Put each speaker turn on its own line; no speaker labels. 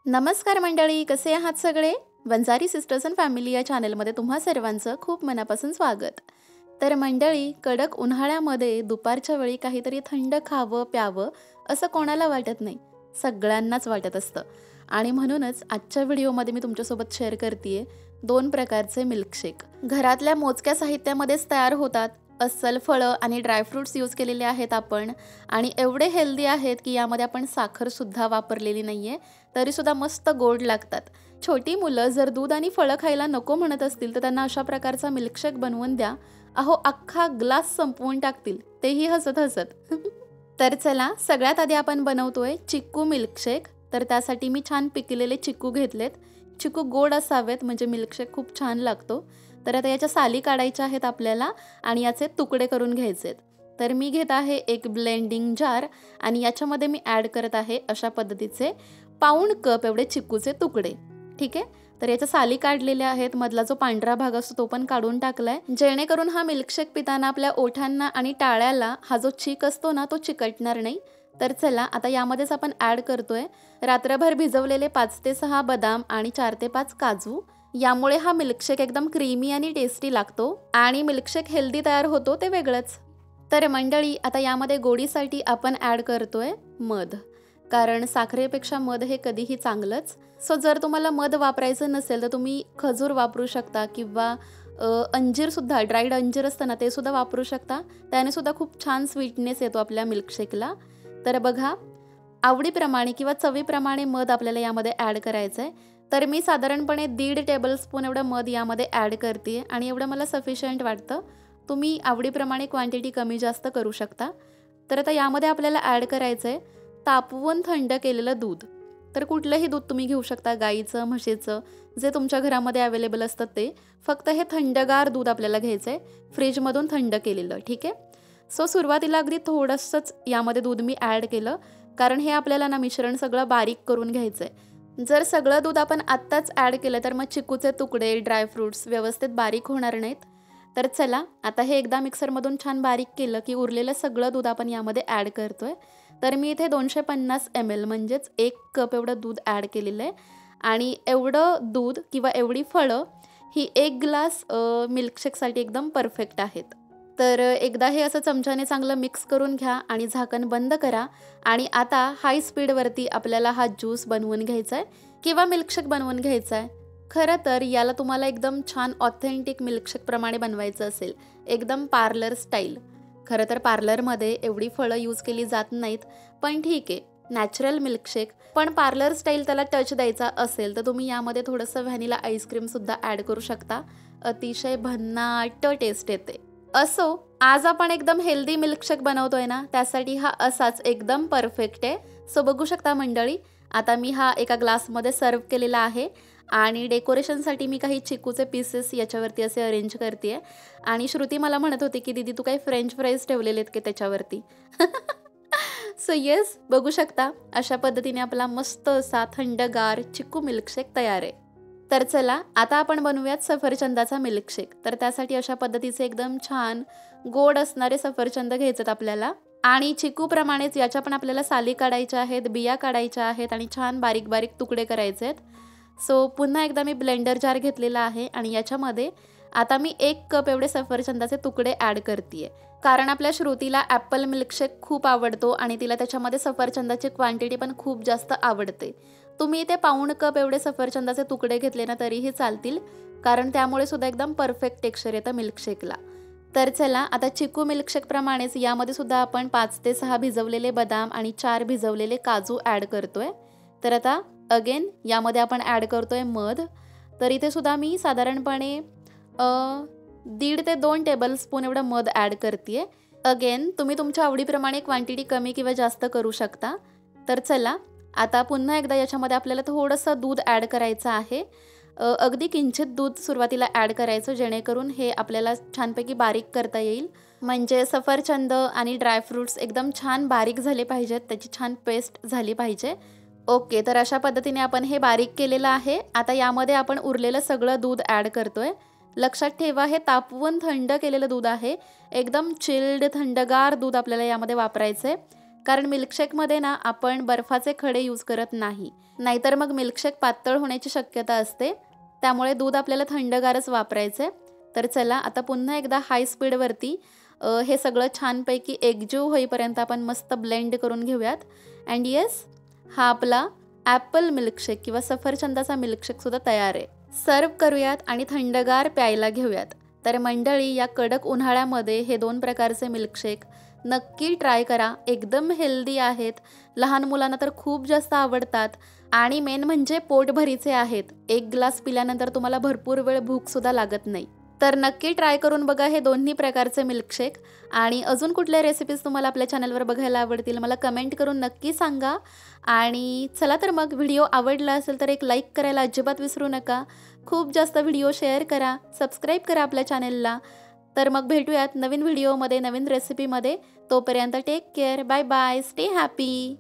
नमस्कार मंडळी, कसे आहात सगळे? वंजारी सिस्टर्स अँड फॅमिली या चॅनलमध्ये तुम्हा सर्वांचं खूप मनापासून स्वागत. तर मंडळी, कडक उन्हाळ्यामध्ये दुपारच्या वेळी काहीतरी थंड खावं प्यावं असं कोणाला वाटत नाही, सगळ्यांनाच वाटत असतं. आणि म्हणूनच आजच्या व्हिडिओमध्ये मी तुमच्यासोबत शेअर करते 2 प्रकारचे मिल्कशेक. घरातल्या मोजक्या साहित्यामध्येच तयार होतात. अस्सल फळं आणि ड्रायफ्रूट्स यूज केलेले आहेत आपण, आणि एवढे हेल्दी आहेत की यामध्ये आपण साखरसुद्धा वापरलेली नाही आहे, तरीसुद्धा मस्त गोड लागतात. छोटी मुलं जर दूध आणि फळं खायला नको म्हणत असतील तर त्यांना अशा प्रकारचा मिल्कशेक बनवून द्या. अहो, अख्खा ग्लास संपवून टाकतील, तेही हसत हसत. तर चला, सगळ्यात आधी आपण बनवतोय चिक्कू मिल्कशेक. तर त्यासाठी मी छान पिकलेले चिक्कू घेतलेत. चिक्कू गोड असावेत म्हणजे मिल्कशेक खूप छान लागतो. तर आता याच्या साली काढायच्या आहेत आपल्याला आणि याचे तुकडे करून घ्यायचेत. तर मी घेत आहे एक ब्लेंडिंग जार आणि याच्यामध्ये मी ॲड करत आहे अशा पद्धतीचे पाऊण कप एवढे चिक्कूचे तुकडे. ठीक आहे. तर याच्या साली काढलेल्या आहेत, मधला जो पांढरा भाग असतो तो पण काढून टाकलाय, जेणेकरून हा मिल्कशेक पिताना आपल्या ओठांना आणि टाळ्याला हा जो चीक असतो ना तो चिकटणार नाही. तर चला, आता यामध्येच आपण ॲड करतोय रात्रभर भिजवलेले 5 ते 6 बदाम आणि 4 ते 5 काजू. यामुळे हा मिल्कशेक एकदम क्रीमी आणि टेस्टी लागतो आणि मिल्कशेक हेल्दी तयार होतो ते वेगळंच. तर मंडळी, आता यामध्ये गोडीसाठी आपण ॲड करतोय मध, कारण साखरेपेक्षा मध हे कधीही चांगलंच. सो जर तुम्हाला मध वापरायचं नसेल तर तुम्ही खजूर वापरू शकता किंवा अंजीरसुद्धा, ड्राईड अंजीर असतं ना, ते सुद्धा वापरू शकता. त्याने सुद्धा खूप छान स्वीटनेस येतो आपल्या मिल्कशेकला. तर बघा, आवडीप्रमाणे किंवा चवीप्रमाणे मध आपल्याला यामध्ये ॲड करायचं आहे. तर मी साधारणपणे 1.5 टेबलस्पून एवढं मध यामध्ये ॲड करते आणि एवढं मला सफिशियंट वाटतं. तुम्ही आवडीप्रमाणे क्वांटिटी कमी जास्त करू शकता. तर आता यामध्ये आपल्याला ॲड करायचं आहे तापवून थंड केलेलं दूध. तर कुठलंही दूध तुम्ही घेऊ शकता, गाईचं, म्हशीचं, जे तुमच्या घरामध्ये अवेलेबल असतं ते. फक्त हे थंडगार दूध आपल्याला घ्यायचं आहे, फ्रीजमधून थंड केलेलं. ठीक आहे. सो सुरुवातीला अगदी थोडंसंच यामध्ये दूध मी ॲड केलं, कारण हे आपल्याला ना मिश्रण सगळं बारीक करून घ्यायचं आहे. जर सगळं दूध आपण आत्ताच ॲड केलं तर मग चिकूचे तुकडे, ड्रायफ्रूट्स व्यवस्थित बारीक होणार नाहीत. तर चला, आता हे एकदा मिक्सरमधून छान बारीक केलं की उरलेलं सगळं दूध आपण यामध्ये ॲड करतोय. तर मी इथे 250 ml म्हणजेच 1 कप एवढं दूध ॲड केलेलं आहे. आणि एवढं दूध किंवा एवढी फळं ही 1 ग्लास मिल्कशेकसाठी एकदम परफेक्ट आहेत. तर एकदा हे असं चमच्याने चांगलं मिक्स करून घ्या आणि झाकण बंद करा. आणि आता हाय स्पीडवरती आपल्याला हा ज्यूस बनवून घ्यायचा आहे किंवा मिल्कशेक बनवून घ्यायचा आहे. खरं तर याला तुम्हाला एकदम छान ऑथेंटिक मिल्कशेकप्रमाणे बनवायचं असेल, एकदम पार्लर स्टाईल. खरं तर पार्लरमध्ये एवढी फळं यूज केली जात नाहीत, पण ठीक आहे, नॅचरल मिल्कशेक. पण पार्लर स्टाईल त्याला टच द्यायचा असेल तर तुम्ही यामध्ये थोडंसं व्हॅनिला आईस्क्रीमसुद्धा ॲड करू शकता. अतिशय भन्नाट टेस्ट येते. असो, आज आपण एकदम हेल्दी मिल्कशेक बनवतोय ना, त्यासाठी हा असाच एकदम परफेक्ट आहे. सो बघू शकता मंडळी, आता मी हा एका ग्लासमध्ये सर्व केलेला आहे आणि डेकोरेशनसाठी मी काही चिकूचे पीसेस याच्यावरती असे अरेंज करते आहे. आणि श्रुती मला म्हणत होती की दीदी, तू काही फ्रेंच फ्राईज ठेवलेले आहेत की त्याच्यावरती? सो येस, बघू शकता, अशा पद्धतीने आपला मस्त असा थंडगार चिकू मिल्कशेक तयार आहे. तर चला, आता आपण बनवूयात सफरचंदाचा मिल्कशेक. तर त्यासाठी अशा पद्धतीचे एकदम छान गोड असणारे सफरचंद घ्यायचेत आपल्याला. आणि चिकूप्रमाणेच याच्या पण आपल्याला साली काढायच्या आहेत, बिया काढायच्या आहेत आणि छान बारीक बारीक तुकडे करायचे आहेत. सो पुन्हा एकदा मी ब्लेंडर जार घेतलेला आहे आणि याच्यामध्ये आता मी 1 कप एवढे सफरचंदाचे तुकडे ॲड करते आहे. कारण आपल्या श्रुतीला ॲपल मिल्कशेक खूप आवडतो आणि तिला त्याच्यामध्ये सफरचंदाची क्वांटिटी पण खूप जास्त आवडते. तुम्ही इथे पाऊण कप एवढे सफरचंदाचे तुकडे घेतले ना तरीही चालतील, कारण त्यामुळे सुद्धा एकदम परफेक्ट टेक्स्चर येतं मिल्कशेकला. तर चला, आता चिकू मिल्कशेकप्रमाणेच यामध्ये सुद्धा आपण 5 ते 6 भिजवलेले बदाम आणि 4 भिजवलेले काजू ॲड करतोय. तर आता अगेन यामध्ये आपण ॲड करतोय मध. तर इथे सुद्धा मी साधारणपणे 1.5 ते 2 टेबलस्पून एवढं मध ॲड करते आहे. अगेन तुम्ही तुमच्या आवडीप्रमाणे क्वांटिटी कमी किंवा जास्त करू शकता. तर चला, आता पुन्हा एकदा याच्यामध्ये आपल्याला थोडंसं दूध ॲड करायचं आहे. अगदी किंचित दूध सुरुवातीला ॲड करायचं, जेणेकरून हे आपल्याला छानपैकी बारीक करता येईल. म्हणजे सफरचंद आणि ड्रायफ्रूट्स एकदम छान बारीक झाले पाहिजेत, त्याची छान पेस्ट झाली पाहिजे. ओके, तर अशा पद्धतीने आपण हे बारीक केलेलं आहे. आता यामध्ये आपण उरलेलं सगळं दूध ॲड करतोय. लक्षात ठेवा, हे तापवून थंड केलेलं दूध आहे. एकदम चिल्ड थंडगार दूध आपल्याला यामध्ये वापरायचं आहे. कारण मिल्कशेकमध्ये ना आपण बर्फाचे खडे यूज करत नाही, नाहीतर मग मिल्कशेक पातळ होण्याची शक्यता असते. त्यामुळे दूध आपल्याला थंडगारच वापरायचं आहे. तर चला आता पुन्हा एकदा हाय स्पीडवरती हे सगळं छानपैकी एकजीव होईपर्यंत आपण मस्त ब्लेंड करून घेऊयात. अँड येस, हा आपला ॲपल मिल्कशेक किंवा सफरचंदाचा मिल्कशेकसुद्धा तयार आहे. सर्व करूयात आणि थंडगार प्यायला घेऊयात. तर मंडळी, या कडक उन्हाळ्यामध्ये हे 2 प्रकारचे मिल्कशेक नक्की ट्राय करा. एकदम हेल्दी आहेत, लहान मुलांना तर खूप जास्त आवडतात आणि मेन म्हणजे पोटभरीचे आहेत. 1 ग्लास पिल्यानंतर तुम्हाला भरपूर वेळ भूकसुद्धा लागत नाही. तर नक्की ट्राय करून बघा हे दोन्ही प्रकारचे मिल्कशेक. आणि अजून कुठल्या रेसिपीज तुम्हाला आपल्या चॅनलवर बघायला आवडतील मला कमेंट करून नक्की सांगा. आणि चला तर मग, व्हिडिओ आवडला असेल तर एक लाईक करायला अजिबात विसरू नका. खूप जास्त व्हिडिओ शेअर करा, सबस्क्राईब करा आपल्या चॅनलला. तर मग भेटूयात नवीन व्हिडिओमध्ये, नवीन रेसिपीमध्ये. तोपर्यंत take care, bye bye, stay happy.